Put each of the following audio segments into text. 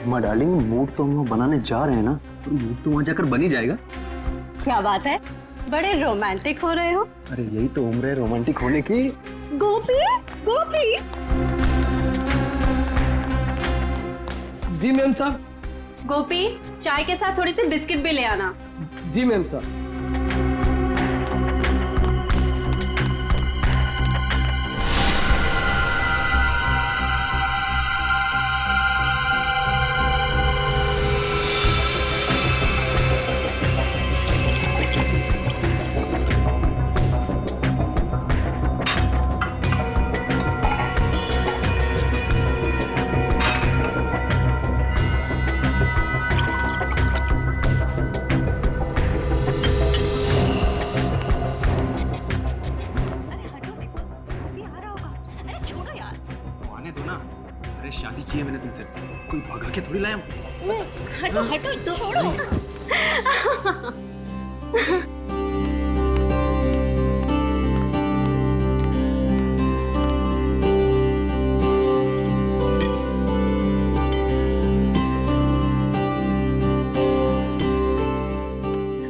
माँ darling, mood तो हम बनाने जा रहे हैं ना, तो मूड तो वहाँ जाकर बन ही जाएगा। क्या बात है, बड़े रोमांटिक हो रहे हो। अरे यही तो उम्र है रोमांटिक होने की। गोपी, गोपी। जी मैम साहब। गोपी, चाय के साथ थोड़ी सी बिस्किट भी ले आना। जी मैम साहब। शादी की है मैंने तुमसे, कोई भगा के थोड़ी लाया हूँ। हटो हटो, छोड़ो।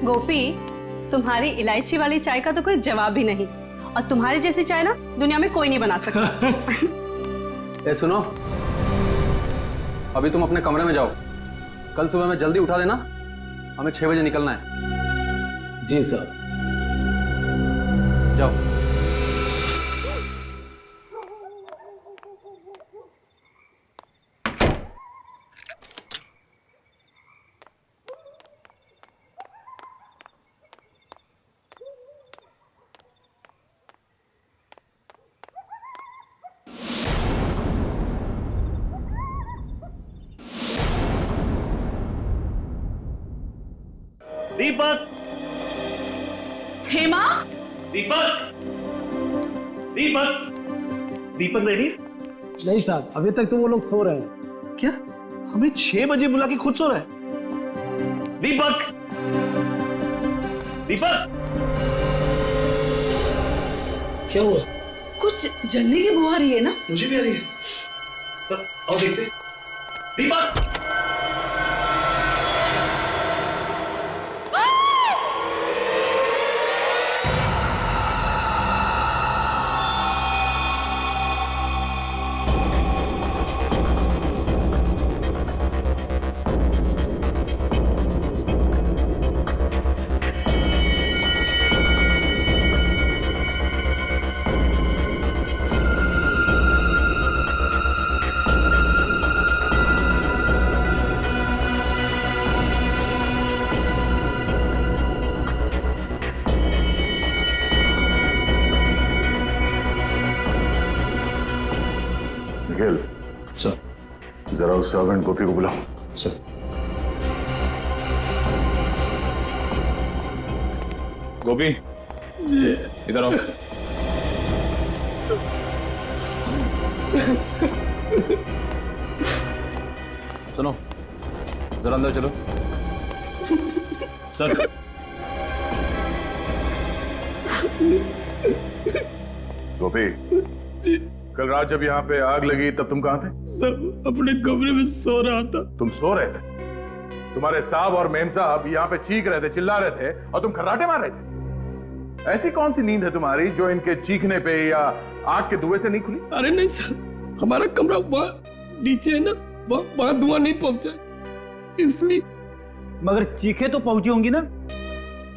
गोपी, तुम्हारी इलायची वाली चाय का तो कोई जवाब ही नहीं, और तुम्हारी जैसी चाय ना दुनिया में कोई नहीं बना सकता। ए सुनो, अभी तुम अपने कमरे में जाओ, कल सुबह में जल्दी उठा देना, हमें 6 बजे निकलना है। जी सर। जाओ। दीपक! हेमा, दीपक! दीपक! दीपक रेडी? नहीं साहब, अभी तक तो वो लोग सो रहे हैं। क्या? हमें 6 बजे बुला के खुद सो रहा है? दीपक! दीपक! क्या हुआ? कुछ जलने की बू आ रही है ना? मुझे भी आ रही है। तब आओ देखते। दीपक! निखिल, सर। जरा उस सर्वेंट गोपी को बुलाओ। सर। गोपी, इधर आओ। सुनो, जरा अंदर चलो। सर। गोपी, कल रात जब यहाँ पे आग लगी तब तुम कहाँ थे? सर, अपने कमरे में सो रहा था। तुम सो रहे थे? तुम्हारे साहब और मेम साहब यहाँ पे चीख रहे थे, चिल्ला रहे थे और तुम खर्राटे मार रहे थे। ऐसी कौन सी नींद है तुम्हारी जो इनके चीखने पे या आग के धुएं से नहीं खुली? अरे नहीं सर, हमारा कमरा वहाँ नीचे है ना, वहाँ धुआं नहीं पहुंचा, इसलिए। मगर चीखे तो पहुंची होंगी ना?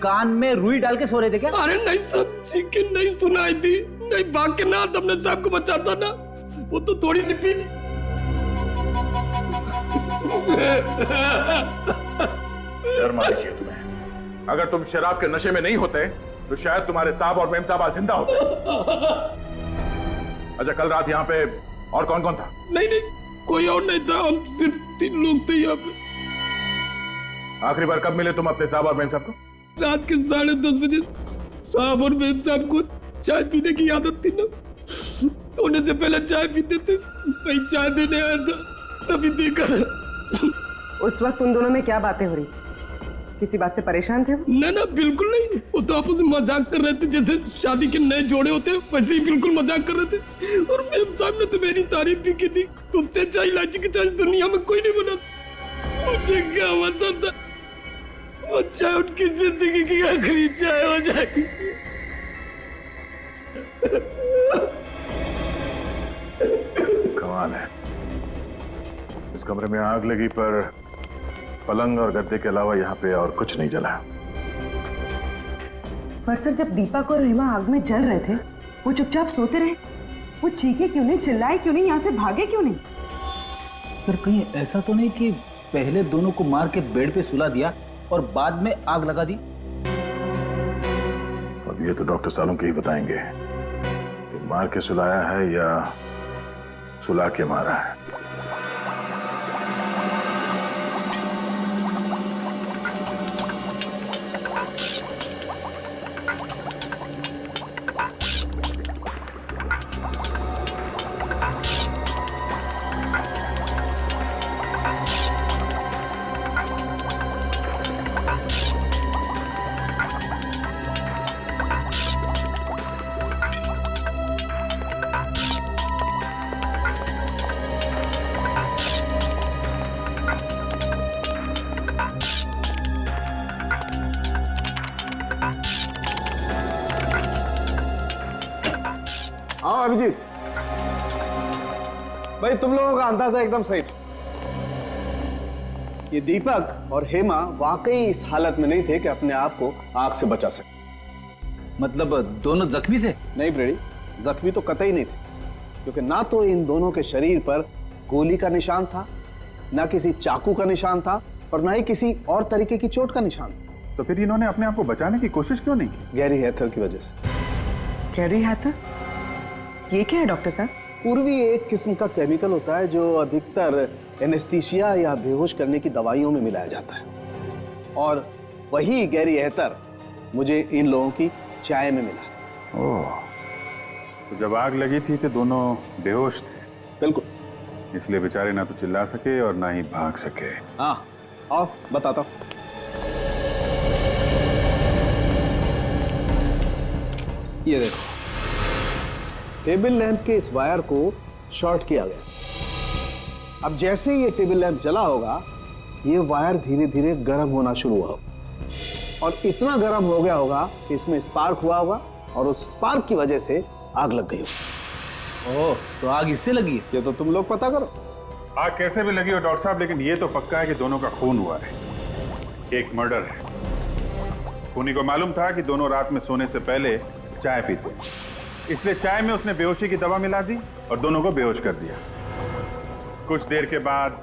कान में रुई डाल के सो रहे थे क्या? अरे नहीं सर, चीखे नहीं सुनाई थी। नहीं भाग के ना अपने साहब को बचाता ना, वो तो थोड़ी सी पी। शर्म आनी चाहिए तुम्हें। अगर तुम शराब के नशे में नहीं होते तो शायद तुम्हारे साहब और मेम साहब आज जिंदा होते। अच्छा, कल रात यहाँ पे और कौन कौन था? नहीं नहीं, कोई और नहीं था, हम सिर्फ 3 लोग थे यहाँ पे। आखिरी बार कब मिले तुम अपने साहब और मेम साहब को? रात के 10:30 बजे साहब और मेम साहब को चाय पीने की आदत थी ना, सोने से पहले चाय पीते थे। मैं चाय देने आया था, तभी देखा। उस वक्त उन दोनों में क्या बातें हो रही? किसी बात से परेशान थे? ना ना, बिल्कुल नहीं। वो तो आपस में मजाक कर रहे थे, जैसे शादी के नए जोड़े होते हैं, वैसे ही बिल्कुल मजाक कर रहे थे। और मेम साहब ने तो मेरी तारीफ भी की थी। तुझसे अच्छा इलायची की चाय दुनिया में कोई नहीं बना। मुझे क्या पता था वो चाय उनकी जिंदगी की आखिरी चाय हो जाएगी। कमाल है, इस कमरे में आग लगी पर पलंग और गद्दे के अलावा यहाँ पे और कुछ नहीं जला। पर सर, जब दीपक और हेमा आग में जल रहे थे वो चुपचाप सोते रहे, वो चीखे क्यों नहीं, चिल्लाए क्यों नहीं, यहाँ से भागे क्यों नहीं? पर कहीं ऐसा तो नहीं कि पहले दोनों को मार के बेड पे सुला दिया और बाद में आग लगा दी? अब ये तो डॉक्टर सालुंके ही बताएंगे कि मार के सुलाया है या सुला के मारा है। हाँ अभिजीत भाई, तुम लोगों का अंदाजा एकदम सही था। ये दीपक और हेमा वाकई इस हालत में नहीं थे कि अपने आप को आग से बचा सके। मतलब दोनों जख्मी थे? नहीं ब्रेडी, जख्मी तो कतई नहीं थे, क्योंकि ना तो इन दोनों के शरीर पर गोली का निशान था, ना किसी चाकू का निशान था, और ना ही किसी और तरीके की चोट का निशान था। तो फिर इन्होंने अपने आप को बचाने की कोशिश क्यों नहीं की? गैरी हैथर की वजह से। गैरी हैथर? ये क्या है डॉक्टर साहब? पूर्वी एक किस्म का केमिकल होता है जो अधिकतर एनेस्थीसिया या बेहोश करने की दवाइयों में मिलाया जाता है, और वही गैरी हैथर मुझे इन लोगों की चाय में मिला। ओह, तो जब आग लगी थी तो दोनों बेहोश थे? बिल्कुल, इसलिए बेचारे ना तो चिल्ला सके और ना ही भाग सके। हाँ, आओ बताता हूं। ये देखो, टेबल लैंप के इस वायर को शॉर्ट किया गया। अब जैसे ये टेबल लैंप जला होगा, ये वायर धीरे धीरे गर्म होना शुरू हुआ और इतना गर्म हो गया होगा कि इसमें स्पार्क हुआ होगा, और उस स्पार्क की वजह से आग लग गई होगी। ओह, तो आग इससे लगी है? ये तो तुम लोग पता करो। आग कैसे भी लगी हो डॉक्टर साहब, लेकिन ये तो पक्का है कि दोनों का खून हुआ है। एक मर्डर है। खूनी को मालूम था कि दोनों रात में सोने से पहले चाय पीते, इसलिए चाय में उसने बेहोशी की दवा मिला दी और दोनों को बेहोश कर दिया। कुछ देर के बाद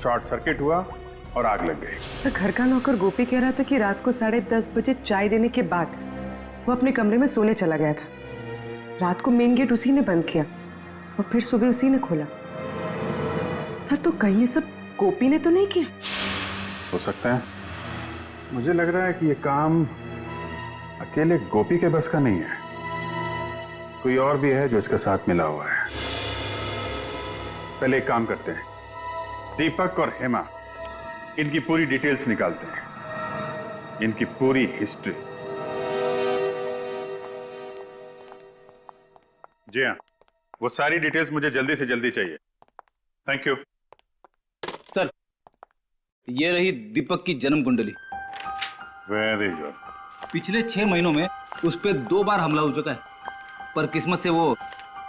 शॉर्ट सर्किट हुआ और आग लग गई। सर, घर का नौकर गोपी कह रहा था कि रात को 10:30 बजे चाय देने के बाद वो अपने कमरे में सोने चला गया था। रात को मेन गेट उसी ने बंद किया और फिर सुबह उसी ने खोला। सर, तो कहीं ये सब गोपी ने तो नहीं किया? हो सकता है। मुझे लग रहा है कि ये काम अकेले गोपी के बस का नहीं है, कोई और भी है जो इसके साथ मिला हुआ है। पहले एक काम करते हैं, दीपक और हेमा, इनकी पूरी डिटेल्स निकालते हैं, इनकी पूरी हिस्ट्री। जी हाँ, वो सारी डिटेल्स मुझे जल्दी से जल्दी चाहिए। Thank you sir. ये रही दीपक की जन्म कुंडली। Very good. पिछले 6 महीनों में उस पर 2 बार हमला हो चुका है, पर किस्मत से वो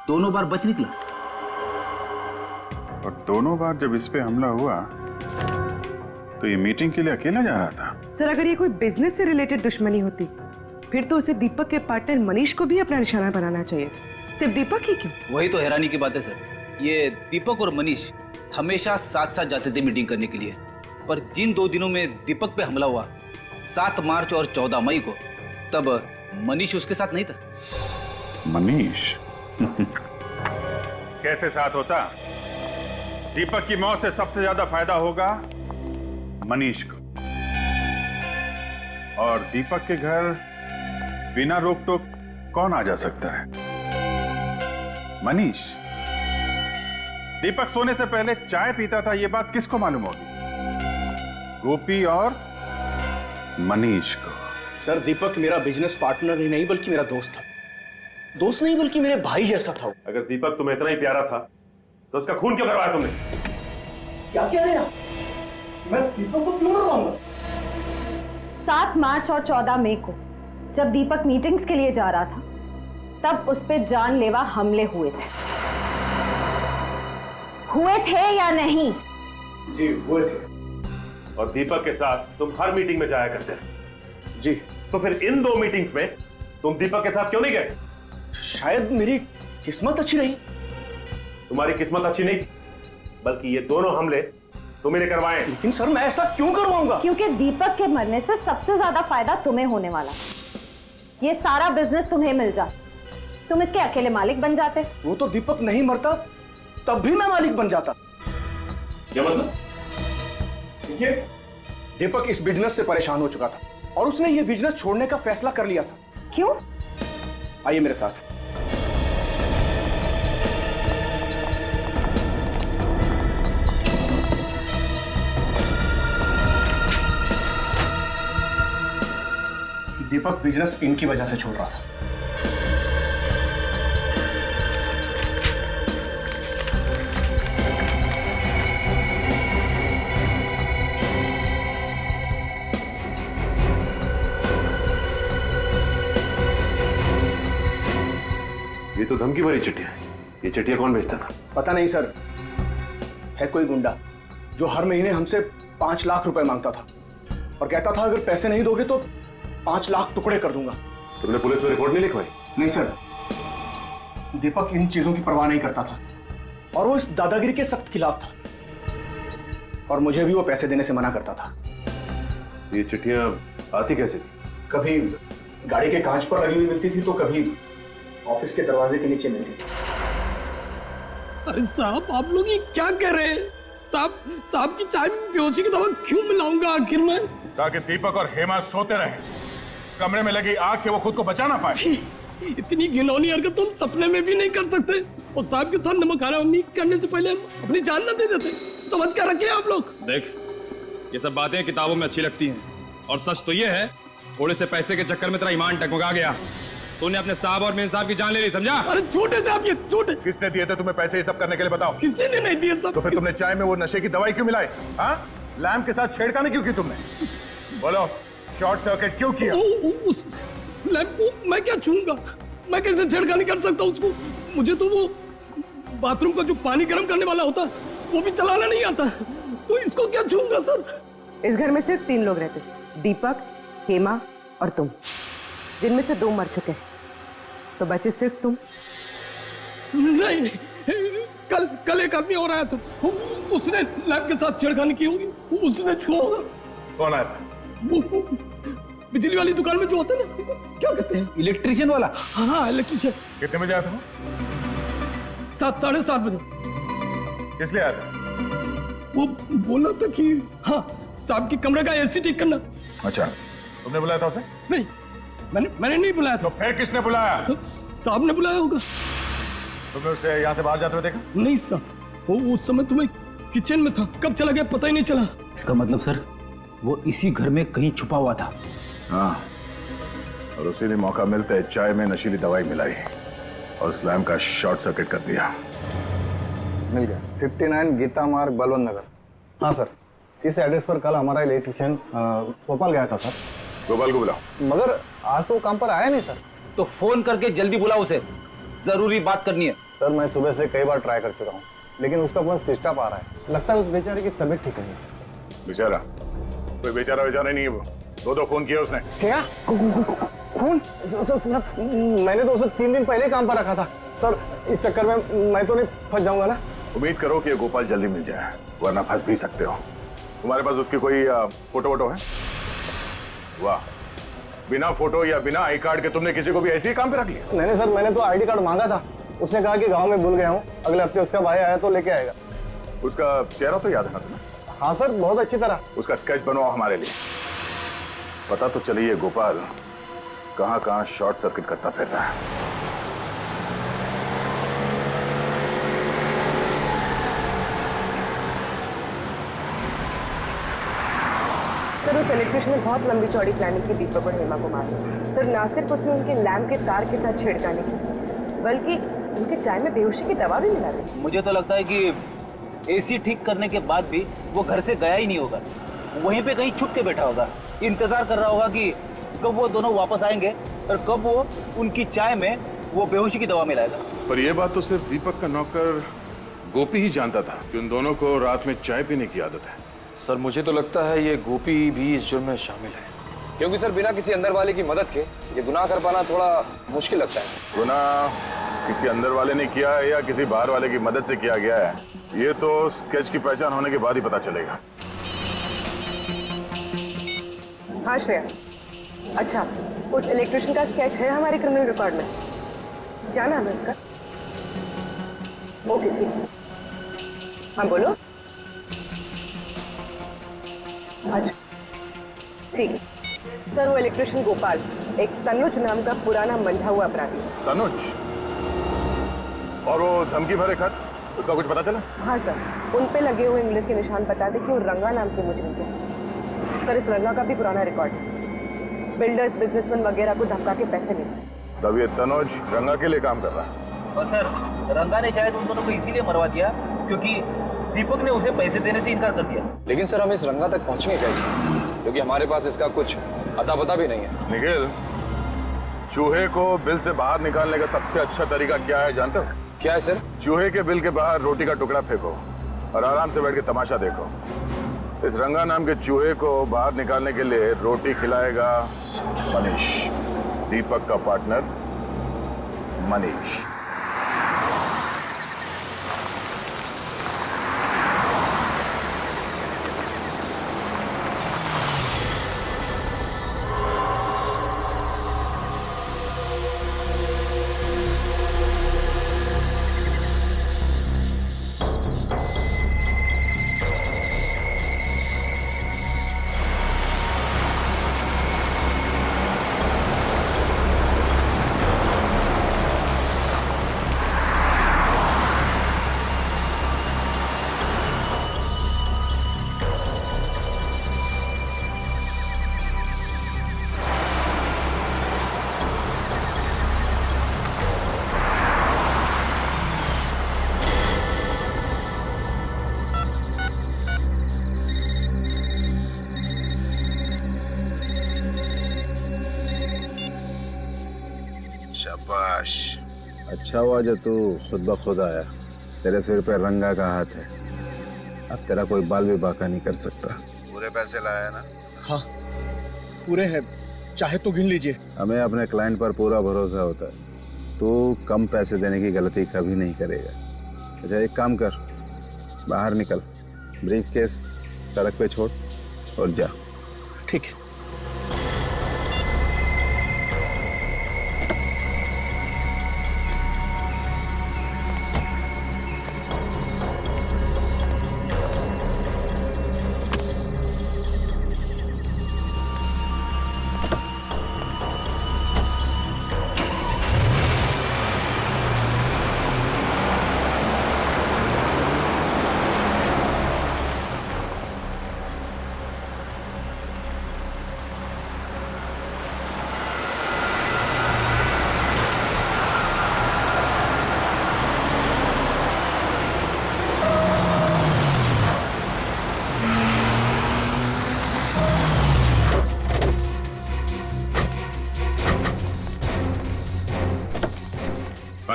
दोनों बार बच निकला। और दोनों बार जब इस पे हमला हुआ तो ये मीटिंग के लिए अकेला जा रहा था। सर, अगर ये कोई बिजनेस से रिलेटेड दुश्मनी होती फिर तो उसे दीपक के पार्टनर मनीष को भी अपना निशाना बनाना चाहिए था। सिर्फ दीपक ही क्यों? वही तो हैरानी की बात है सर। ये दीपक और मनीष हमेशा साथ साथ जाते थे मीटिंग करने के लिए, पर जिन 2 दिनों में दीपक पे हमला हुआ, 7 मार्च और 14 मई को, तब मनीष उसके साथ नहीं था। मनीष कैसे साथ होता? दीपक की मौत से सबसे ज्यादा फायदा होगा मनीष को, और दीपक के घर बिना रोक टोक कौन आ जा सकता है? मनीष। दीपक सोने से पहले चाय पीता था, यह बात किसको मालूम होगी? गोपी और मनीष को। सर, दीपक मेरा बिजनेस पार्टनर ही नहीं बल्कि मेरा दोस्त था। दोस्त नहीं बल्कि मेरे भाई जैसा था। अगर दीपक तुम्हें इतना ही प्यारा था तो उसका खून क्यों करवाया तुमने? क्या कह रहे हैं आप? मैं दीपक को क्यों मरवाऊंगा? 7 मार्च और 14 मई को जब दीपक मीटिंग्स के लिए जा रहा था तब उस पे जानलेवा हमले हुए थे या नहीं? जी हुए थे। और दीपक के साथ तुम हर मीटिंग में जाया करते थे। जी। तो फिर इन 2 मीटिंग्स में तुम दीपक के साथ क्यों नहीं गए? शायद मेरी किस्मत अच्छी रही। तुम्हारी किस्मत अच्छी नहीं थी, बल्कि ये दोनों हमले तुम्ही ने करवाए हैं। लेकिन सर मैं ऐसा क्यों करवाऊंगा? क्योंकि दीपक के मरने से सबसे ज्यादा फायदा तुम्हें होने वाला। ये सारा बिजनेस तुम्हें मिल जा, तुम इसके अकेले मालिक बन जाते। वो तो दीपक नहीं मरता तब भी मैं मालिक बन जाता। क्या मतलब? देखिए, दीपक इस बिजनेस से परेशान हो चुका था और उसने ये बिजनेस छोड़ने का फैसला कर लिया था। क्यों? आइए मेरे साथ। दीपक बिजनेस इनकी वजह से छोड़ रहा था। ये तो धमकी भरी चिट्ठियां है। ये चिट्ठियां कौन भेजता था? पता नहीं सर, है कोई गुंडा जो हर महीने हमसे 5 लाख रुपए मांगता था और कहता था अगर पैसे नहीं दोगे तो 5 लाख टुकड़े कर दूंगा। तुमने पुलिस में रिपोर्ट नहीं लिखवाई? नहीं सर, दीपक इन चीजों की परवाह नहीं करता था और वो इस दादागिरी के सख्त खिलाफ था और मुझे भी वो पैसे देने से मना करता था। ये चिट्ठियां आती कैसे थी? कभी गाड़ी के कांच पर लगी हुई मिलती थी तो कभी ऑफिस के दरवाजे के नीचे मिलती थी। अरे साहब, आप लोग ये क्या कह रहे हैं? साहब की चाय में बेहोशी की दवा क्यों मिलाऊंगा आखिर में? ताकि दीपक और हेमा सोते रहे, कमरे में लगी आग से वो खुद को बचा ना पाए। इतनी घिनौनी हरकत तुम सपने में भी नहीं कर सकते। और साहब के साथ नमक हरामी करने से पहले हम अपनी जान न दे देते। समझ क्या रखे आप लोग? देख, ये सब बातें किताबों में अच्छी लगती हैं और सच तो ये है, थोड़े से पैसे के चक्कर में तेरा ईमान टकमका गया। तूने अपने साहब और मेम साहब की जान ले ली, समझा? अरे झूठे साहब, ये झूठे। किसने दिए थे तुम्हें पैसे ये सब करने के लिए, बताओ? किसी ने नहीं दिए सब। तो फिर तुमने चाय में वो नशे की दवाई क्यों मिलाई? हाँ, लैम्प के साथ छेड़खानी क्यों की तुमने? बोलो, शॉर्ट सर्किट क्यों किया? उस लैम्प को मैं क्या छूऊंगा? मैं कैसे छेड़खानी कर सकता हूँ उसको? मुझे तो वो बाथरूम का जो पानी गर्म करने वाला होता वो भी चलाना नहीं आता, तो इसको क्या छूऊंगा सर? इस घर में सिर्फ 3 लोग रहते, दीपक, हेमा और तुम, जिनमें से 2 मर चुके हैं, तो बचे सिर्फ तुम। नहीं, कल एक आदमी और आया था, उसने लैब के साथ छेड़खानी की होगी, उसने छुआ होगा। कौन आया था? वो बिजली वाली दुकान में जो होता है ना, क्या कहते हैं? इलेक्ट्रिशियन वाला? हाँ, इलेक्ट्रिशियन। कितने बजे आया था? 7, 7:30 बजे। किस लिए आया था? वो बोला था कि हाँ, साहब के कमरे का एसी ठीक करना। अच्छा, तुमने बुलाया था उसे? नहीं, मैंने नहीं बुलाया था। तो फिर किसने बुलाया? साहब ने बुलाया होगा। तुमने उसे यहाँ से बाहर जाते हुए देखा? नहीं साहब, वो उस समय तुम्हें किचन में था, कब चला गया पता ही नहीं चला। इसका मतलब सर, वो इसी घर में कहीं छुपा हुआ था। हाँ, और उसी ने मौका मिलते चाय में नशीली दवाई मिलाई और स्लैम का शॉर्ट सर्किट कर दिया। मिल गया। 59 गीता मार्ग, बलवंत नगर। हाँ सर, इस एड्रेस पर कल हमारा इलेक्ट्रिशियन भोपाल गया था सर। गोपाल को बुलाओ। मगर आज तो वो काम पर आया नहीं सर। तो फोन करके जल्दी बुलाओ उसे, जरूरी बात करनी है। सर मैं सुबह से कई बार ट्राई कर चुका हूँ, लेकिन उसका फोन स्विच ऑफ आ रहा है। लगता है उस बेचारे की तबीयत ठीक नहीं है। बेचारा? कोई बेचारा नहीं है वो, 2 फोन किया उसने। क्या फोन? सर मैंने तो उसे 3 दिन पहले काम पर रखा था सर। इस चक्कर में मैं तो नहीं फंस जाऊंगा ना? उम्मीद करो कि ये गोपाल जल्दी मिल जाए, वरना फंस भी सकते हो। तुम्हारे पास उसकी कोई फोटो वोटो है? वाह, बिना फोटो या बिना आई कार्ड के तुमने किसी को भी ऐसे ही काम पे रख लिया? नहीं सर, मैंने तो आईडी कार्ड मांगा था। उसने कहा कि गांव में भूल गया हूँ, अगले हफ्ते उसका भाई आया तो लेके आएगा। उसका चेहरा तो याद है ना तुम्हें? हाँ सर, बहुत अच्छी तरह। उसका स्केच बनवाओ हमारे लिए। पता तो चलिए गोपाल कहाँ कहाँ शॉर्ट सर्किट करता फिर रहा है। सर उस इलेक्ट्रिशियन ने बहुत लंबी चौड़ी प्लानिंग की दीपक और हेमा को मारने। सर ना सिर्फ उसने उनके लैम्प के तार के साथ छेड़खानी की, बल्कि उनके चाय में बेहोशी की दवा भी मिला दी। मुझे तो लगता है कि एसी ठीक करने के बाद भी वो घर से गया ही नहीं होगा, वहीं पे कहीं छुप के बैठा होगा, इंतजार कर रहा होगा कि कब वो दोनों वापस आएंगे और कब वो उनकी चाय में वो बेहोशी की दवा मिलाएगा। पर यह बात तो सिर्फ दीपक का नौकर गोपी ही जानता था कि उन दोनों को रात में चाय पीने की आदत है। सर मुझे तो लगता है ये गोपी भी इस जुर्म में शामिल है, क्योंकि सर बिना किसी अंदर वाले की मदद के ये गुनाह कर पाना थोड़ा मुश्किल लगता है सर। गुनाह किसी अंदर वाले ने किया है या किसी बाहर वाले की मदद से किया गया है, ये तो स्केच की पहचान होने के बाद ही पता चलेगा। हाँ श्रेया, अच्छा उस इलेक्ट्रिशियन का स्केच है हमारे क्रिमिनल रिकॉर्ड में? क्या नाम है उसका? ओके ठीक। हाँ बोलो। अच्छा ठीक है सर, वो इलेक्ट्रिशियन गोपाल एक तनुज नाम का पुराना मंझा हुआ अपराधी। तनुज? और वो धमकी भरे खत, उसका कुछ पता चला? हाँ सर, उन पे लगे हुए इंग्लिश के निशान बताते कि वो रंगा नाम के मुजरिम थे। सर इस रंगा का भी पुराना रिकॉर्ड है, बिल्डर्स बिजनेसमैन वगैरह को धमका के पैसे लेते। तब ये तनुज रंगा के लिए काम कर रहा है। और सर रंगा ने शायद उन दोनों को इसीलिए मरवा दिया क्योंकि दीपक ने उसे पैसे देने से इनकार कर दिया। लेकिन सर हम इस रंगा तक पहुंचेंगे कैसे, क्योंकि हमारे पास इसका कुछ अता पता भी नहीं है। निखिल, चूहे को बिल से बाहर निकालने का सबसे अच्छा तरीका क्या है जानते हो? क्या है सर? चूहे के बिल के बाहर रोटी का टुकड़ा फेंको और आराम से बैठ के तमाशा देखो। इस रंगा नाम के चूहे को बाहर निकालने के लिए रोटी खिलाएगा मनीष, दीपक का पार्टनर मनीष। शाबाश, अच्छा हुआ जो तू खुद ब खुद आया। तेरे सिर पे रंगा का हाथ है, अब तेरा कोई बाल भी बाका नहीं कर सकता। पूरे पैसे लाया ना? हाँ पूरे हैं, चाहे तो गिन लीजिए। हमें अपने क्लाइंट पर पूरा भरोसा होता है, तू कम पैसे देने की गलती कभी नहीं करेगा। अच्छा एक काम कर, बाहर निकल, ब्रीफ केस सड़क पे छोड़ और जा। ठीक है।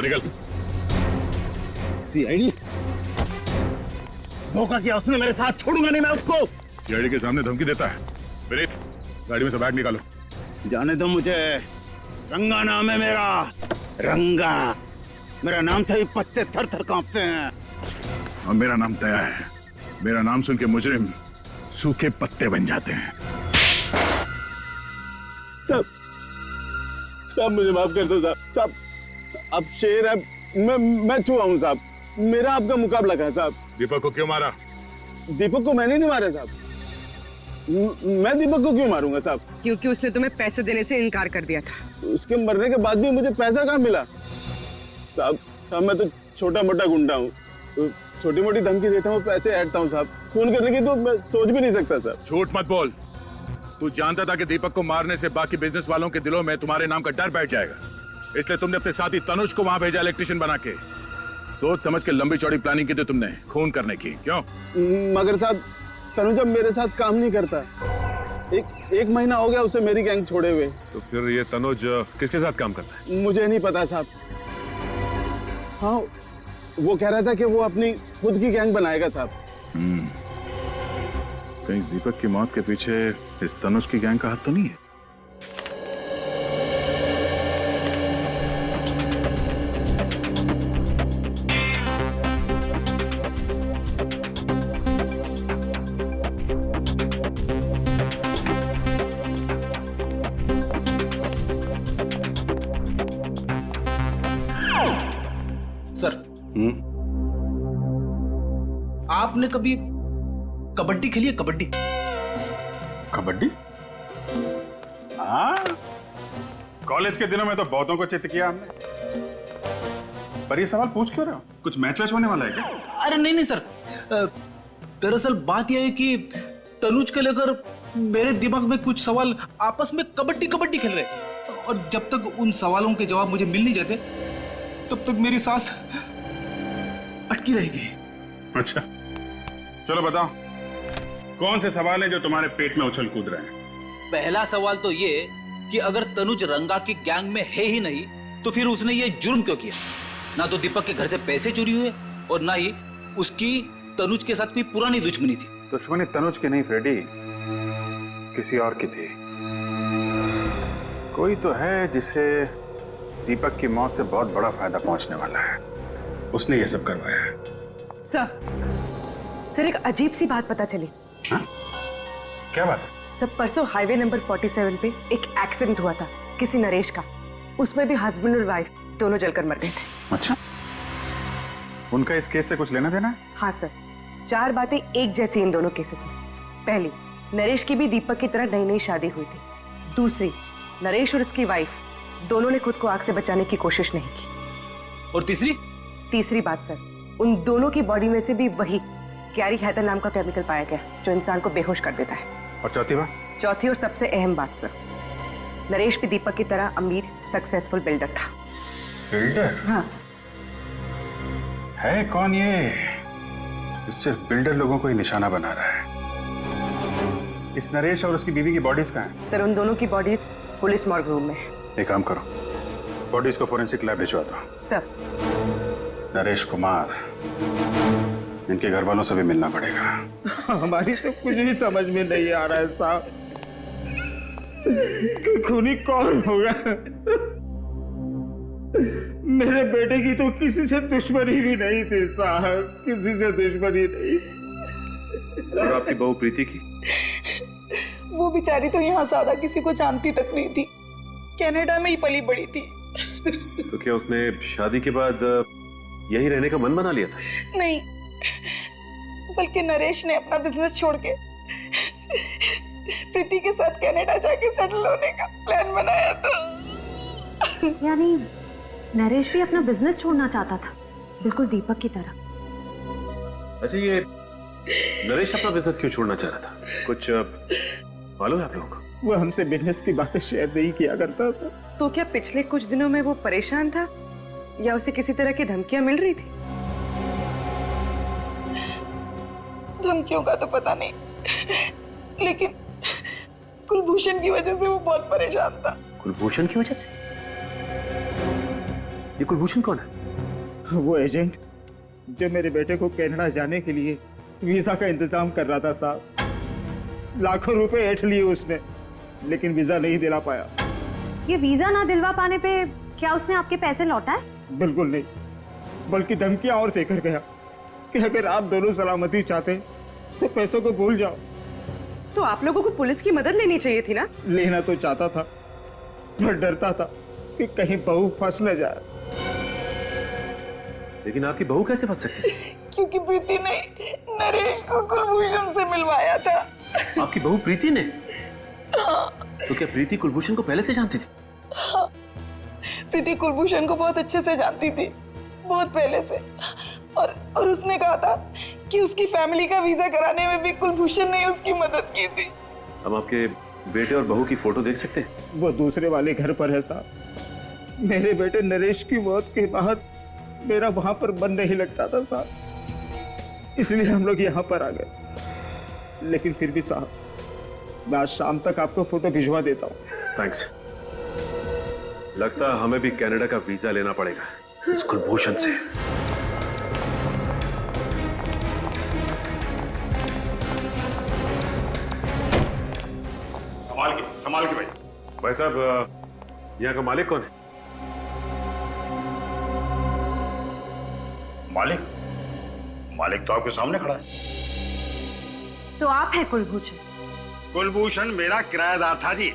निकल। सीआईडी धोखा किया उसने मेरे साथ, छोड़ूंगा नहीं मैं उसको। सीआईडी के सामने धमकी देता है। विनीत, गाड़ी में से बैग निकालो। जाने दो मुझे, रंगा नाम है मेरा, रंगा। मेरा नाम से ही पत्ते थर थर कांपते हैं। और मेरा नाम दया है, मेरा नाम सुन के मुजरिम सूखे पत्ते बन जाते हैं। साहब मुझे माफ कर दो साहब, अब शेर है, मैं चूहा हूँ साहब, मेरा आपका मुकाबला है साहब। दीपक को क्यों मारा? दीपक को मैंने नहीं मारा साहब, मैं दीपक को क्यों मारूंगा साहब? क्योंकि उसने तुम्हें पैसे देने से इनकार कर दिया था। उसके मरने के बाद भी मुझे पैसा कहाँ मिला साहब? मैं तो छोटा मोटा गुंडा हूँ, तो छोटी मोटी धमकी देता हूँ, पैसे ऐंठता हूँ साहब। खून करने की तो मैं सोच भी नहीं सकता साहब। झूठ मत बोल, तू जानता था कि दीपक को मारने से बाकी बिजनेस वालों के दिलों में तुम्हारे नाम का डर बैठ जाएगा, इसलिए तुमने अपने साथी तनुज को वहां भेजा इलेक्ट्रिशियन बना के। सोच समझ के लंबी चौड़ी प्लानिंग की थी तुमने खून करने की, क्यों? मगर साहब तनुजा मेरे साथ काम नहीं करता। एक महीना हो गया उसे मेरी गैंग छोड़े हुए। तो फिर ये तनुज किसके साथ काम करता है? मुझे नहीं पता साहब। हाँ, वो कह रहा था कि वो अपनी खुद की गैंग बनाएगा साहब। कहीं इस दीपक की मौत के पीछे इस तनुज की गैंग का हाथ तो नहीं है? सर, आपने कभी कबड्डी खेली है? कबड्डी? कबड्डी? हाँ, कॉलेज के दिनों में तो बहुतों को चित किया हमने। पर ये सवाल पूछ क्यों रहे हो? कुछ मैच वैच होने वाला है क्या? अरे नहीं सर, दरअसल बात यह है कि तनुज के लेकर मेरे दिमाग में कुछ सवाल आपस में कबड्डी कबड्डी खेल रहे हैं, और जब तक उन सवालों के जवाब मुझे मिल नहीं जाते तब तक मेरी सांस अटकी रहेगी। अच्छा, चलो बताओ, कौन से सवाल है जो तुम्हारे पेट में उछल कूद रहे हैं? पहला सवाल तो ये कि अगर तनुज रंगा की गैंग में है ही नहीं तो फिर उसने ये जुर्म क्यों किया? ना तो दीपक के घर से पैसे चोरी हुए और ना ही उसकी तनुज के साथ कोई पुरानी दुश्मनी थी। दुश्मनी तनुज की नहीं फ्रेडी, किसी और की थी। कोई तो है जिसे दीपक की मौत से बहुत बड़ा फायदा पहुंचने वाला है, उसने ये सब करवाया है। सर एक अजीब सी बात पता चली। हाँ? क्या बात? सर परसों हाईवे नंबर 47 पे एक एक्सीडेंट हुआ था किसी नरेश का। उसमें भी हस्बैंड और वाइफ दोनों जलकर मर गए थे। अच्छा, उनका इस केस से कुछ लेना देना है? हाँ सर, 4 बातें एक जैसी इन दोनों केसेस में। पहली, नरेश की भी दीपक की तरह नई नई शादी हुई थी। दूसरी, नरेश और उसकी वाइफ दोनों ने खुद को आग से बचाने की कोशिश नहीं की। और तीसरी बात सर, उन दोनों की बॉडी में से भी वही कैरी हैथर नाम का केमिकल पाया गया जो इंसान को बेहोश कर देता है। और चौथी बात? चौथी और सबसे अहम बात सर, नरेश भी दीपक की तरह अमीर सक्सेसफुल बिल्डर था। बिल्डर? हाँ। है कौन ये सिर्फ बिल्डर लोगों को ही निशाना बना रहा है? इस नरेश और उसकी बीवी की बॉडीज कहाँ हैं? सर उन दोनों की बॉडीज पुलिस मॉर्ग रूम में है। एक काम करो, बॉडीज को फोरेंसिक लैब भिजवा दो। सर नरेश कुमार, इनके घर वालों से भी मिलना पड़ेगा। हमारी तो कुछ भी समझ में नहीं आ रहा है साहब कि खूनी कौन होगा। मेरे बेटे की तो किसी से दुश्मनी भी नहीं थी साहब, किसी से दुश्मनी नहीं। और आपकी बहू प्रीति की? वो बेचारी तो यहाँ ज्यादा किसी को जानती तक नहीं थी, कनाडा में ही पली बड़ी थी। तो क्या उसने शादी के बाद यही रहने का मन बना लिया था? नहीं, बल्कि नरेश ने अपना बिजनेस छोड़ के प्रीति के साथ कनाडा जाके सेटल होने का प्लान बनाया था। यानी नरेश भी अपना बिजनेस छोड़ना चाहता था, बिल्कुल दीपक की तरह। अच्छा, ये नरेश अपना बिजनेस क्यों छोड़ना चाह रहा था? कुछ मालूम है आप लोगों को? वो हमसे बिजनेस की बातें शेयर नहीं किया करता था। तो क्या पिछले कुछ दिनों में वो परेशान था या उसे किसी तरह की धमकियां मिल रही थी? धमकियों का तो पता नहीं, लेकिन कुलभूषण की वजह से वो बहुत परेशान था। कुलभूषण की वजह से? ये कुलभूषण कौन है? वो एजेंट जो मेरे बेटे को कनाडा जाने के लिए वीजा का इंतजाम कर रहा था साहब। लाखों रुपए ऐंठ लिए उसने, लेकिन वीजा नहीं दिला पाया। ये वीजा ना दिलवा पाने पे क्या उसने आपके पैसे लौटाए? बिल्कुल नहीं, बल्कि धमकियां और देकर गया कि अगर आप दोनों सलामती चाहते तो पैसों को भूल जाओ। तो आप लोगों को पुलिस की मदद लेनी चाहिए थी ना? लेना तो चाहता था, पर डरता था कि कहीं बहू फंस न जाए। लेकिन आपकी बहू कैसे फंस सकती है? क्योंकि प्रीति ने नरेश को कुलभूषण से मिलवाया था। आपकी बहू प्रीति ने? हाँ। तो क्या प्रीति कुलभूषण को पहले से जानती थी? हाँ, प्रीति कुलभूषण को बहुत अच्छे से जानती थी, बहुत पहले से। और उसने कहा था कि उसकी फैमिली का वीजा कराने में भी कुलभूषण ने उसकी मदद की थी। हम आपके बेटे और बहू की फोटो देख सकते हैं? वो दूसरे वाले घर पर है साहब। मेरे बेटे नरेश की मौत के बाद मेरा वहां पर मन नहीं लगता था साहब, इसलिए हम लोग यहाँ पर आ गए। लेकिन फिर भी साहब, मैं आज शाम तक आपको फोटो भिजवा देता हूँ। थैंक्स। लगता है हमें भी कनाडा का वीजा लेना पड़ेगा इस कुलभूषण से। संभाल के भाई। भाई साहब, यहाँ का मालिक कौन है? मालिक तो आपके सामने खड़ा है। तो आप है कुलभूषण? कुलभूषण मेरा किराएदार था जी,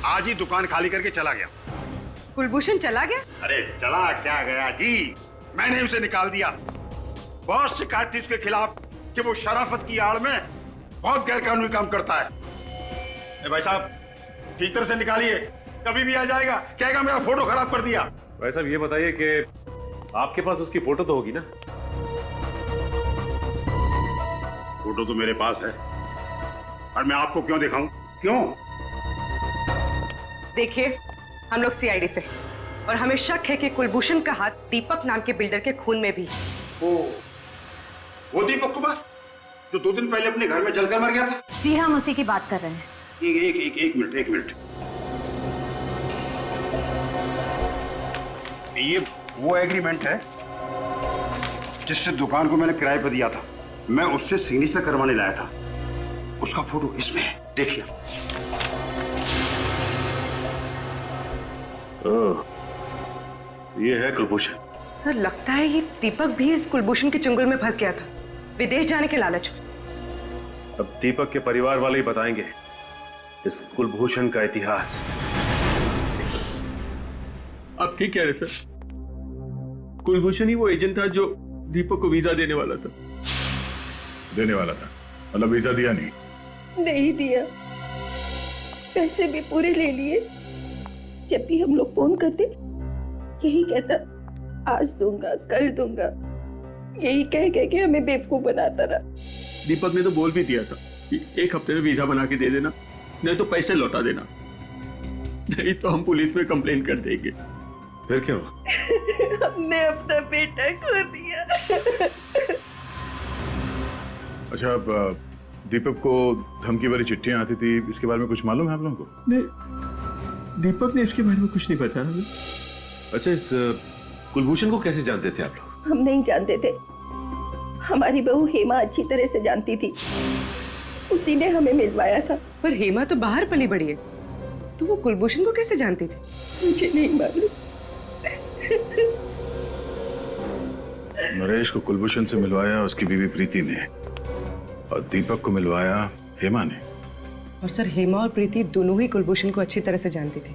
आज ही दुकान खाली करके चला गया। कुलभूषण चला गया? अरे चला क्या गया जी, मैंने उसे निकाल दिया। बहुत शिकायत थी उसके खिलाफ कि वो शराफत की आड़ में बहुत गैरकानूनी काम करता है। भाई साहब, ठीक तरह से निकालिए, कभी भी आ जाएगा, कहेगा मेरा फोटो खराब कर दिया। भाई साहब, ये बताइए कि आपके पास उसकी फोटो तो होगी ना? फोटो तो मेरे पास है, और मैं आपको क्यों दिखाऊं? क्यों? देखिए, हम लोग सीआईडी से, और हमें शक है कि कुलभूषण का हाथ दीपक नाम के बिल्डर के खून में भी। वो दीपक कुमार जो 2 दिन पहले अपने घर में जलकर मर गया था? जी हाँ, हम उसी की बात कर रहे हैं। एक मिनट। ये वो एग्रीमेंट है जिससे दुकान को मैंने किराए पर दिया था। मैं उससे सिग्नेचर करवाने लाया था, उसका फोटो इसमें है, देखिए। ये है कुलभूषण। सर, लगता है ये दीपक भी इस कुलभूषण के चंगुल में फंस गया था, विदेश जाने के लालच में। अब दीपक के परिवार वाले ही बताएंगे इस कुलभूषण का इतिहास। आप ठीक कह रहे सर, कुलभूषण ही वो एजेंट था जो दीपक को वीजा देने वाला था। मतलब वीजा दिया नहीं? नहीं दिया, पैसे भी पूरे ले लिए। जब भी हम लोग फोन करते यही कहता, आज दूंगा, कल दूंगा, यही कह के हमें बेवकूफ बनाता रहा। दीपक ने तो बोल भी दिया था कि 1 हफ्ते में वीजा बना के दे देना, नहीं तो पैसे लौटा देना, नहीं तो हम पुलिस में कंप्लेन कर देंगे। फिर क्यों? हमने अपना बेटा खो दिया। अच्छा, अब दीपक को धमकी भरी चिट्ठियां आती थी, इसके बारे में कुछ मालूम है आप लोगों को? नहीं, दीपक ने इसके बारे में कुछ नहीं बताया हमें। अच्छा, इस कुलभूषण को कैसे जानते थे आप लोग? हम नहीं जानते थे, हमारी बहू हेमा अच्छी तरह से जानती थी, उसी ने हमें मिलवाया था। पर हेमा तो बाहर पली बड़ी है, तो वो कुलभूषण को कैसे जानती थी? मुझे नहीं मालूम। नरेश को कुलभूषण से मिलवाया उसकी बीवी प्रीति ने, और दीपक को मिलवाया हेमा ने। और सर, हेमा और प्रीति दोनों ही कुलभूषण को अच्छी तरह से जानती थी,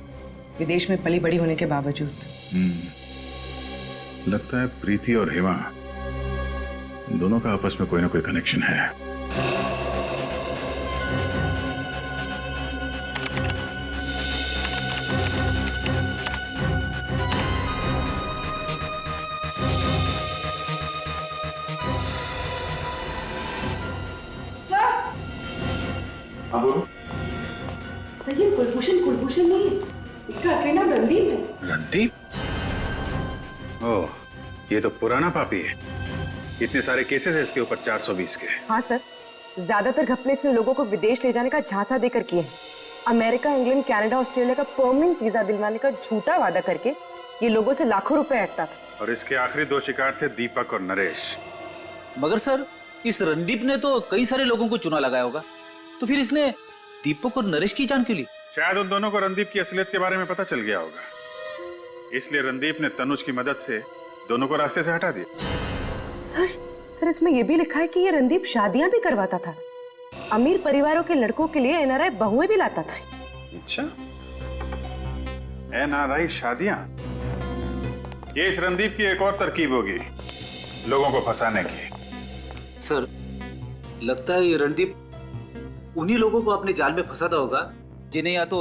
विदेश में पली बड़ी होने के बावजूद। लगता है प्रीति और हेमा दोनों का आपस में कोई ना कोई कनेक्शन है। हाँ बोलो। सर, ये कुलभूषण नहीं है, इसका असली नाम रणदीप है। रणदीप? ओह, ये तो पुराना पापी है। इतने सारे केसेस है इसके ऊपर 420 के। हाँ सर, ज्यादातर घपले इसने लोगों को विदेश ले जाने का झांसा देकर किए हैं। अमेरिका, इंग्लैंड, कनाडा, ऑस्ट्रेलिया का परमानेंट वीजा दिलवाने का झूठा वादा करके ये लोगों से लाखों रुपए ऐंठता था। और इसके आखिरी 2 शिकार थे दीपक और नरेश। मगर सर, इस रणदीप ने तो कई सारे लोगों को चुना लगाया होगा, तो फिर इसने दीपक और नरेश की जान क्यों ली? शायद उन दोनों को रणदीप की असलियत के बारे में पता चल गया होगा, इसलिए रणदीप ने तनुज की मदद से दोनों को रास्ते से हटा दिया। सर, इसमें यह भी लिखा है कि ये रणदीप शादियां भी करवाता था, अमीर परिवारों के लड़कों के लिए एनआरआई बहुएं भी लाता था। अच्छा, एनआरआई शादियां? ये इस रणदीप की एक और तरकीब होगी लोगों को फंसाने की। सर, लगता है ये रणदीप उन्हीं लोगों को अपने जाल में फंसाता होगा जिन्हें या तो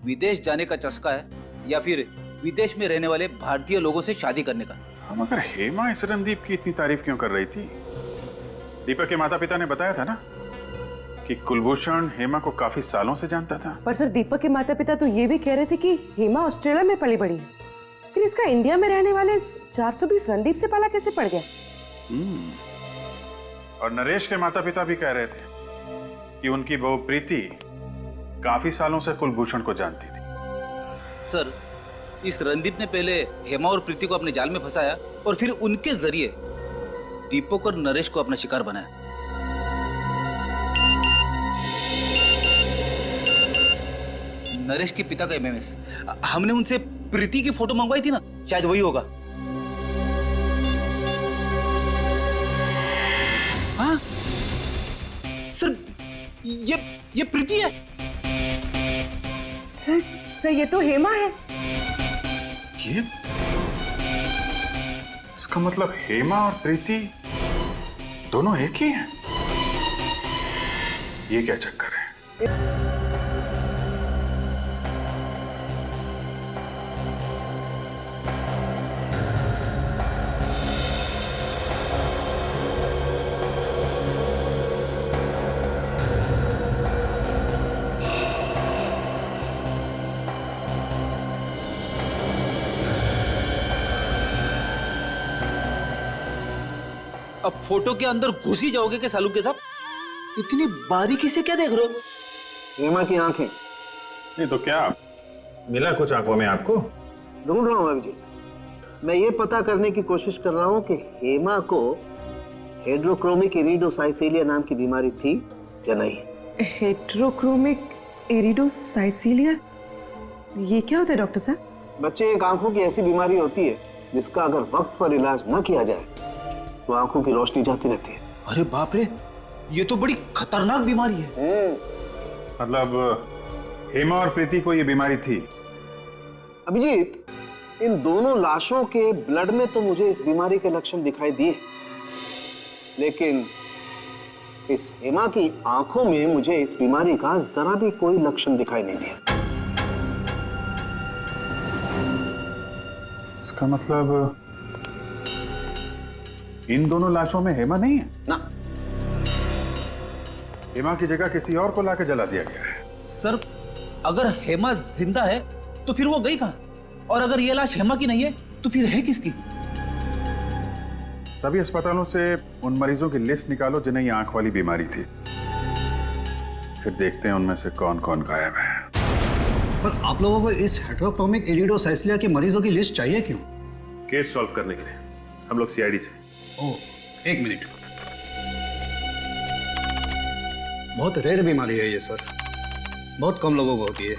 विदेश जाने का चस्का है या फिर विदेश में रहने वाले भारतीय लोगों से शादी करने का। हाँ, मगर हेमा इस रणदीप की इतनी तारीफ क्यों कर रही थी? दीपक के माता पिता ने बताया था ना कि कुलभूषण हेमा को काफी सालों से जानता था। पर सर, दीपक के माता पिता तो ये भी कह रहे थे कि हेमा ऑस्ट्रेलिया में पली बड़ी है, फिर इसका इंडिया में रहने वाले 420 रणदीप से पाला कैसे पड़ गया? और नरेश के माता पिता भी कह रहे थे कि उनकी बहू प्रीति काफी सालों से कुलभूषण को जानती थी। सर, इस रणदीप ने पहले हेमा और प्रीति को अपने जाल में फंसाया और फिर उनके जरिए दीपक और नरेश को अपना शिकार बनाया। नरेश के पिता का एमएमएस, हमने उनसे प्रीति की फोटो मंगवाई थी ना, शायद वही होगा। हाँ सर, ये प्रीति है। सर ये तो हेमा है। ये इसका मतलब हेमा और प्रीति दोनों एक ही हैं। ये क्या चक्कर है? अब फोटो के अंदर घुस ही जाओगे क्या सालू के साथ? इतनी बारीकी से क्या देख रहे हो? हेमा की आंखें। नहीं तो क्या मिला कुछ आंखों में आपको? ढूंढ रहा हूं अभिजीत। मैं ये पता करने की कोशिश कर रहा हूं कि हेमा को हेड्रोक्रोमिक इरिडोसाइसिलिया नाम की बीमारी थी या नहीं। हेड्रोक्रोमिक इरिडोसाइसिलिया, ये क्या होता है डॉक्टर साहब? बच्चे, एक आंखों की ऐसी बीमारी होती है जिसका अगर वक्त पर इलाज न किया जाए तो आंखों की रोशनी जाती रहती है। अरे बाप रे, ये तो बड़ी खतरनाक बीमारी है। मतलब हेमा और प्रीति को ये बीमारी थी? अभिजीत, इन दोनों लाशों के ब्लड में तो मुझे इस बीमारी के लक्षण दिखाई दिए, लेकिन इस हेमा की आंखों में मुझे इस बीमारी का जरा भी कोई लक्षण दिखाई नहीं दिया। इसका मतलब इन दोनों लाशों में हेमा नहीं है ना। हेमा की जगह किसी और को लाके जला दिया गया है। सर, अगर हेमा जिंदा है तो फिर वो गई कहां? और अगर ये लाश हेमा की नहीं है तो फिर है किसकी? सभी अस्पतालों से उन मरीजों की लिस्ट निकालो जिन्हें ये आंख वाली बीमारी थी, फिर देखते हैं उनमें से कौन कौन गायब है। पर आप लोगों को इस हेट्रोक्रोमिक इरिडोसाइसिलिया के मरीजों की लिस्ट चाहिए क्यों? केस सॉल्व करने के लिए। हम लोग सीआईडी से। ओह, एक मिनट। बहुत रेयर बीमारी है ये सर, बहुत कम लोगों को होती है।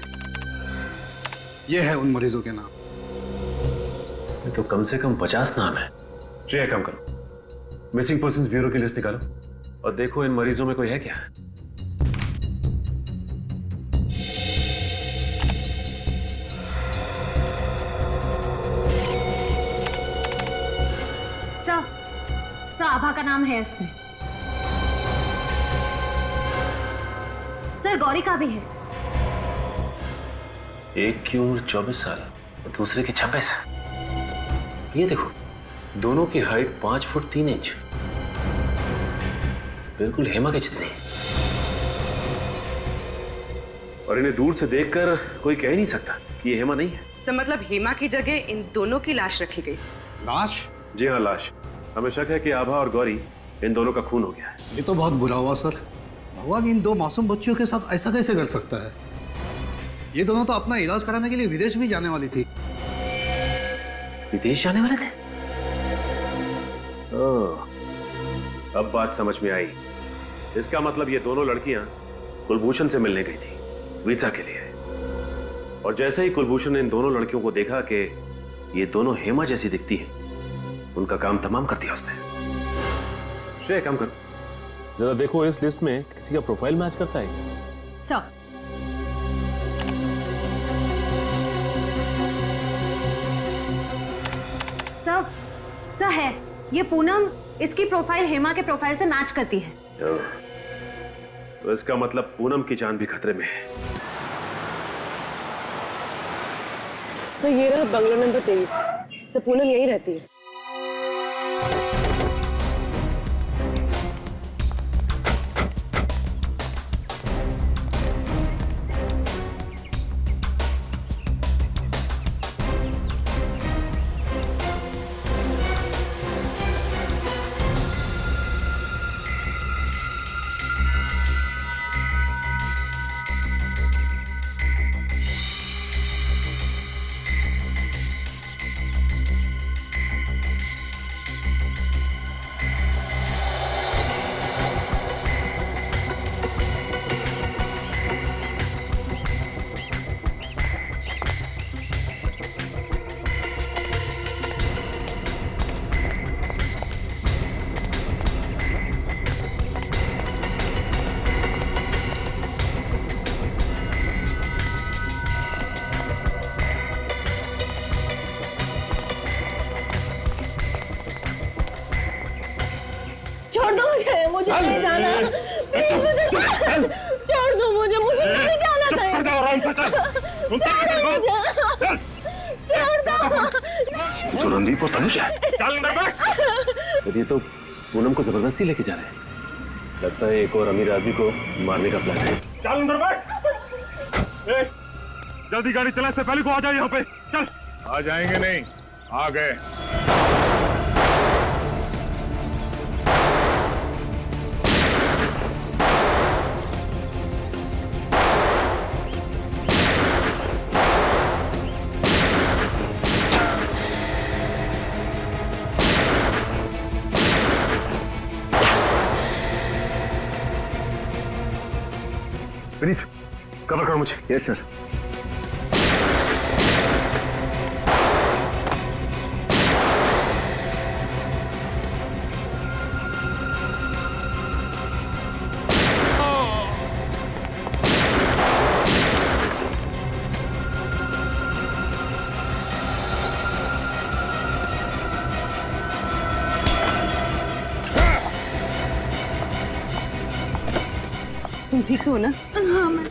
ये है उन मरीजों के नाम। तो कम से कम 50 नाम है। श्रेया, कम करो, मिसिंग पर्संस ब्यूरो की लिस्ट निकालो और देखो इन मरीजों में कोई है क्या। सर, आभा का नाम है इसमें। सर, गौरी का भी है। एक की उम्र 24 साल, दूसरे की 26। ये देखो, दोनों की हाइट 5 फुट 3 इंच, बिल्कुल हेमा के जितनी। और इन्हें दूर से देखकर कोई कह ही नहीं सकता कि ये हेमा नहीं है। सर, मतलब हेमा की जगह इन दोनों की लाश रखी गई। लाश? जी हाँ, लाश। हमें शक है कि आभा और गौरी, इन दोनों का खून हो गया है। ये तो बहुत बुरा हुआ सर। भगवान इन दो मासूम बच्चियों के साथ ऐसा कैसे कर सकता है? ये दोनों तो अपना इलाज कराने के लिए विदेश भी जाने वाली थी। विदेश जाने वाले थे? अब बात समझ में आई। इसका मतलब ये दोनों लड़कियां कुलभूषण से मिलने गई थी वीजा के लिए, और जैसे ही कुलभूषण ने इन दोनों लड़कियों को देखा कि ये दोनों हेमा जैसी दिखती है, उनका काम तमाम कर दिया उसने। श्रेय, काम कर, जरा देखो इस लिस्ट में किसी का प्रोफाइल मैच करता है। सर, सर है, ये पूनम इसकी प्रोफाइल हेमा के प्रोफाइल से मैच करती है। तो इसका मतलब पूनम की जान भी खतरे में है। सर, ये रहा बंगला नंबर 23। सर, पूनम यही रहती है। मुझे नहीं जाना, प्लीज मुझे छोड़ दो, मुझे नहीं जाना कहीं। छोड़ दो। तो रणदीप और तनुज है। ये तो पूनम को जबरदस्ती लेके जा रहे हैं। लगता है एक और अमीर आदमी को मारने का प्लान है। चल अंदर बैठ। जल्दी गाड़ी चला, इससे पहले को आ जाओ यहाँ पे। चल। आ जाएंगे नहीं, आ गए। विनीत, कवर करो मुझे। Yes sir. तुम ठीक तो हो ना? हाँ मैं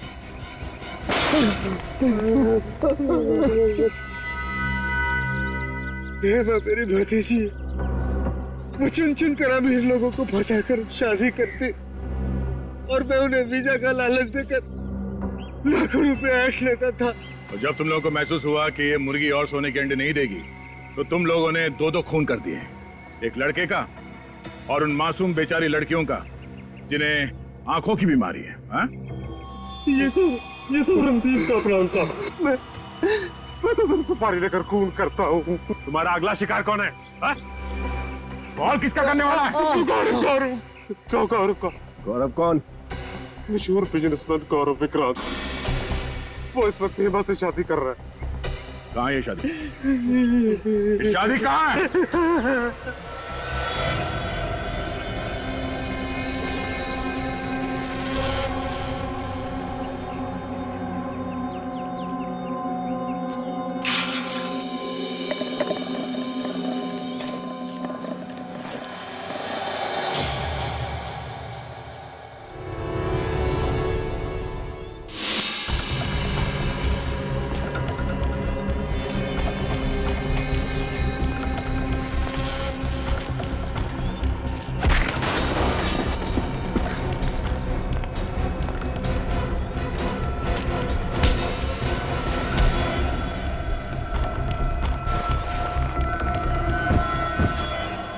मेरी भतीजी, वो चुन चुन कर अमीर लोगों को फंसा कर शादी करते और मैं उन्हें वीजा का लालच देकर लाखों रुपए ऐंठ लेता था। और जब तुम लोगों को महसूस हुआ कि ये मुर्गी और सोने के अंडे नहीं देगी, तो तुम लोगों ने दो खून कर दिए, एक लड़के का और उन मासूम बेचारी लड़कियों का जिन्हें आंखों की बीमारी है। हाँ? ये सब रणदीप का प्लान था। मैं तो सिर्फ सुपारी लेकर खून करता हूँ। तुम्हारा अगला शिकार कौन है? हाँ? और किसका करने वाला है? गौरव का। गौरव कौन? मशहूर बिजनेसमैन गौरव विक्रांत। वो इस वक्त हेमा से शादी कर रहा है। कहाँ है ये शादी? ये शादी कहाँ है?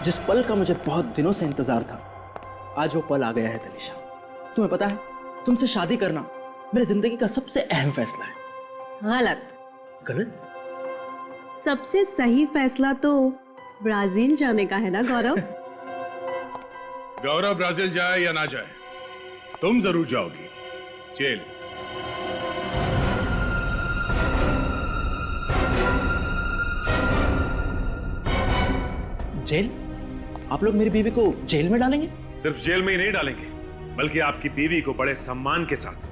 जिस पल का मुझे बहुत दिनों से इंतजार था, आज वो पल आ गया है तनिषा। तुम्हें पता है, तुमसे शादी करना मेरी जिंदगी का सबसे अहम फैसला है। गलत। गलत? सबसे सही फैसला तो ब्राजील जाने का है ना गौरव? गौरव ब्राजील जाए या ना जाए, तुम जरूर जाओगी जेल। जेल? आप लोग मेरी बीवी को जेल में डालेंगे? सिर्फ जेल में ही नहीं डालेंगे, बल्कि आपकी बीवी को बड़े सम्मान के साथ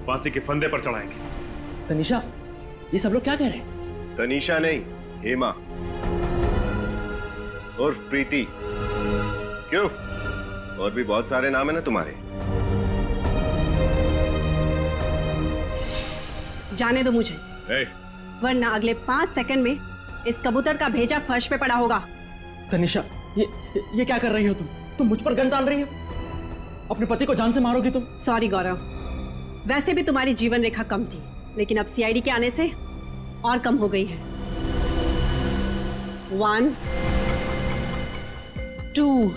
फांसी के फंदे पर चढ़ाएंगे। तनिषा, ये सब लोग क्या कह रहे हैं? तनिषा नहीं, हेमा और प्रीति। क्यों, और भी बहुत सारे नाम है ना तुम्हारे। जाने दो मुझे, वरना अगले 5 सेकंड में इस कबूतर का भेजा फर्श पे पड़ा होगा। तनिषा, ये क्या कर रही हो तुम मुझ पर गन डाल रही हो? अपने पति को जान से मारोगी तुम? सॉरी गौरव, वैसे भी तुम्हारी जीवन रेखा कम थी, लेकिन अब सीआईडी के आने से और कम हो गई है। 1 2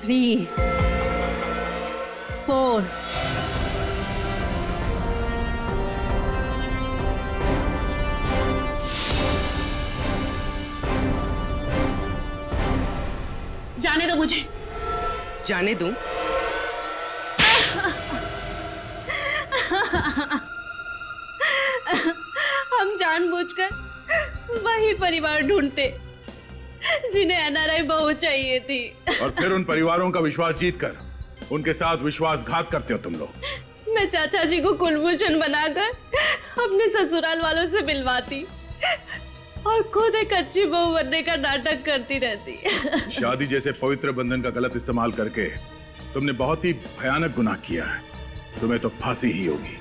3 4 जाने दो मुझे। जाने दूं? हम जानबूझकर वही परिवार ढूंढते जिन्हें एनआरआई बहू चाहिए थी, और फिर उन परिवारों का विश्वास जीतकर उनके साथ विश्वासघात करते हो तुम लोग। मैं चाचा जी को कुलभूषण बनाकर अपने ससुराल वालों से मिलवाती और खुद एक अच्छी बहू बनने का नाटक करती रहती है। शादी जैसे पवित्र बंधन का गलत इस्तेमाल करके तुमने बहुत ही भयानक गुनाह किया है। तुम्हें तो फांसी ही होगी।